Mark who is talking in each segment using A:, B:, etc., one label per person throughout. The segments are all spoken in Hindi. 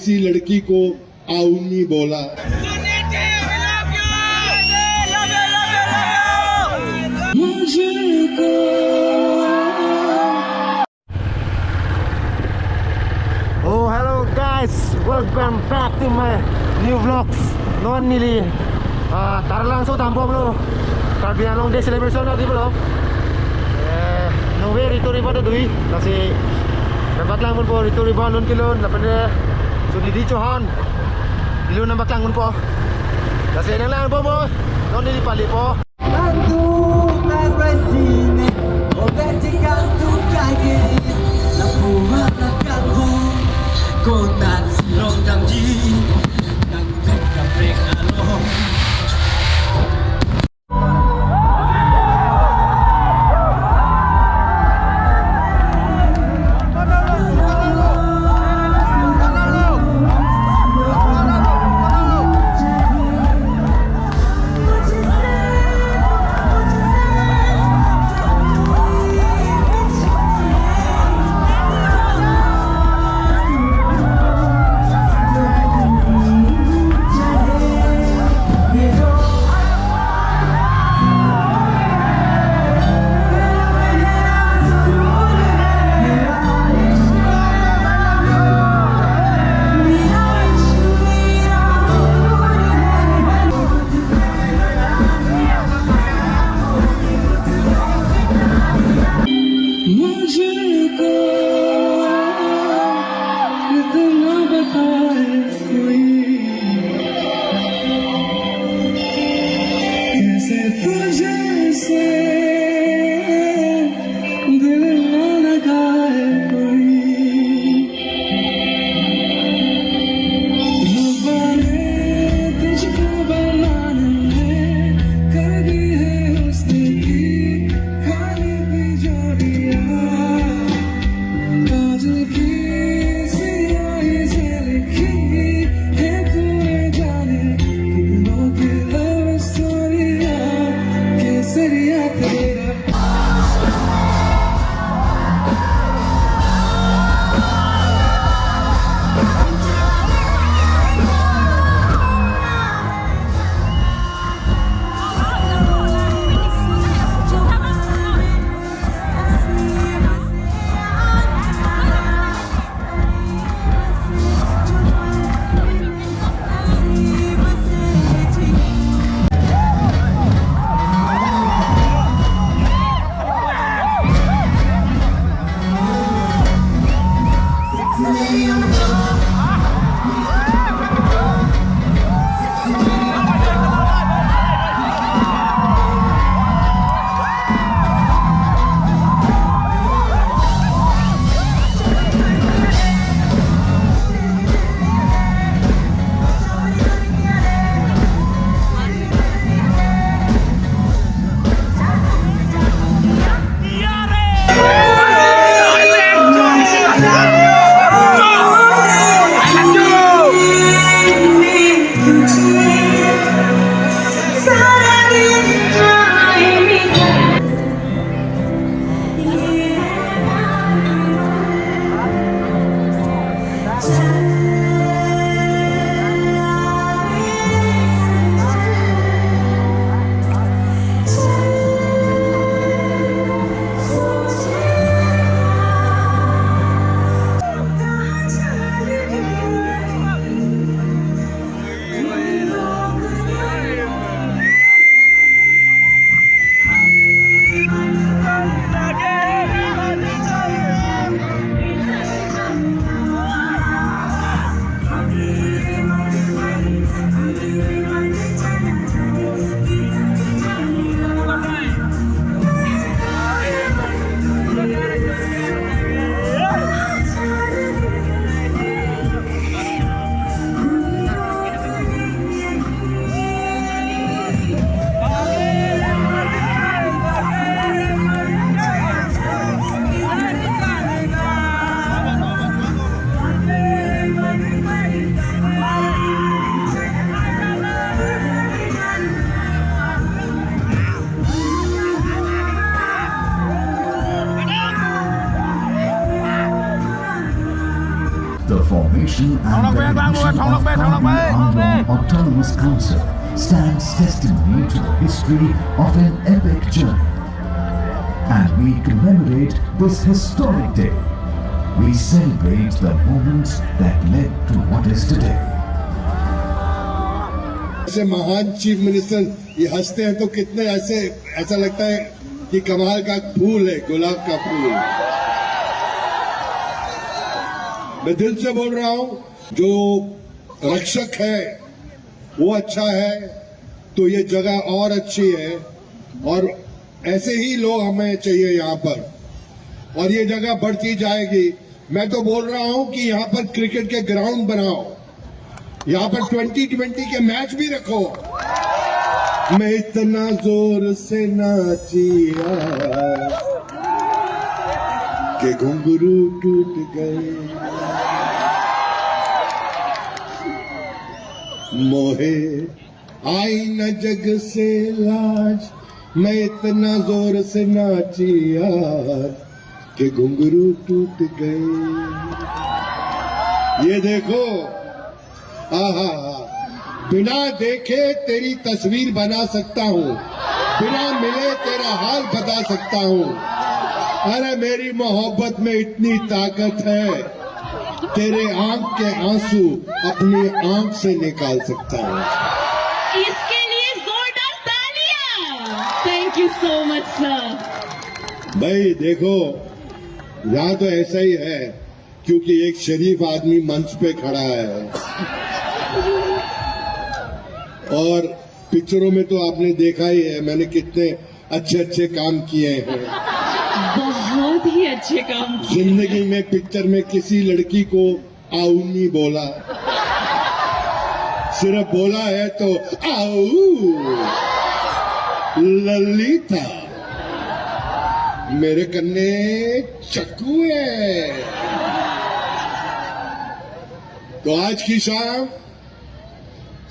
A: किसी लड़की को आउनी बोला।
B: Oh, hello guys, welcome back to my new vlogs. Noon nili tara langsung tampok lo. Karbian long day celebration natin lo. Nunggu rito riba na dui. Kasi nabaklangon po rito riba nun kilon. Napanda sudi dichohan. Ilon na baklangon po. Kasi nang lang po mo. Noon nili pali po.
C: The formation and recognition of Kargil Anglong Autonomous Council stands testimony to the history of an epic journey. And we commemorate this historic day. We celebrate the moments that led to what is today.
A: ऐसे महान चीफ मिनिस्टर ये हंसते हैं तो कितने ऐसा लगता है कि कमाल का फूल है, गुलाब का फूल। मैं दिल से बोल रहा हूं, जो रक्षक है वो अच्छा है तो ये जगह और अच्छी है, और ऐसे ही लोग हमें चाहिए यहाँ पर, और ये जगह बढ़ती जाएगी। मैं तो बोल रहा हूं कि यहाँ पर क्रिकेट के ग्राउंड बनाओ, यहाँ पर 2020 के मैच भी रखो। मैं इतना जोर से नाचिया कि घुंघरू टूट गए, मोहे आई न जग से लाज। मैं इतना जोर से नाचिया कि घुंघरू टूट गए। ये देखो, आहा, बिना देखे तेरी तस्वीर बना सकता हूँ, बिना मिले तेरा हाल बता सकता हूँ। अरे मेरी मोहब्बत में इतनी ताकत है, तेरे आंख के आंसू अपनी आंख से निकाल सकता हूँ।
D: इसके लिए जोरदार तालियां। Thank you so much sir.
A: भाई देखो, यहाँ तो ऐसा ही है क्योंकि एक शरीफ आदमी मंच पे खड़ा है, और पिक्चरों में तो आपने देखा ही है मैंने कितने अच्छे अच्छे काम किए हैं।
D: बहुत ही अच्छे काम किए।
A: जिंदगी में पिक्चर में किसी लड़की को आऊ नहीं बोला, सिर्फ बोला है तो आऊ ललिता मेरे कन्ने चक्कू है। तो आज की शाम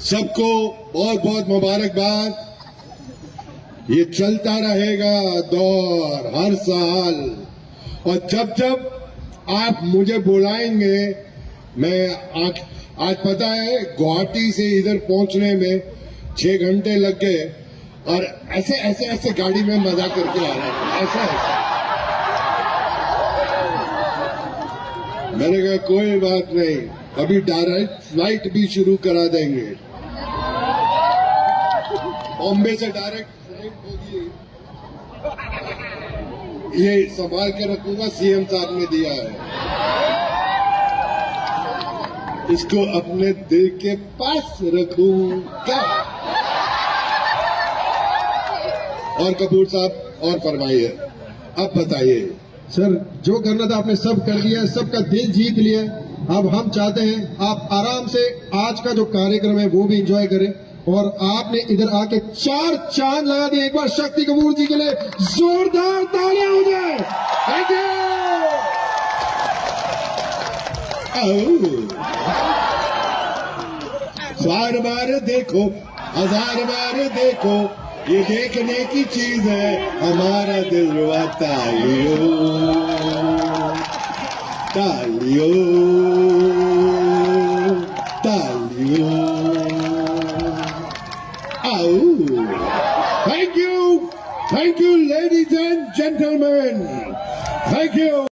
A: सबको बहुत बहुत मुबारकबाद। ये चलता रहेगा दौर हर साल, और जब जब आप मुझे बुलाएंगे, मैं आज पता है गुवाहाटी से इधर पहुंचने में 6 घंटे लग गए, और ऐसे गाड़ी में मजा करके आ रहा है, ऐसा। मैंने कहा कोई बात नहीं, अभी डायरेक्ट फ्लाइट भी शुरू करा देंगे, बॉम्बे से डायरेक्ट फ्लाइट होगी। ये संभाल के रखूंगा, सीएम साहब ने दिया है, इसको अपने दिल के पास रखूंगा। और कपूर साहब और फरमाइए, अब बताइए।
E: सर, जो करना था आपने सब कर लिया, सबका दिल जीत लिया। अब हम चाहते हैं आप आराम से आज का जो कार्यक्रम है वो भी एंजॉय करें, और आपने इधर आके 4 चांद लगा दिए। एक बार शक्ति कपूर जी के लिए जोरदार तालियां हो जाए। Thank
A: you. बार बार देखो, 1000 बार देखो, ये देखने की चीज है, हमारा दिल रुआता लियो तालियो तालियो। आओ, thank you ladies and gentlemen, thank you।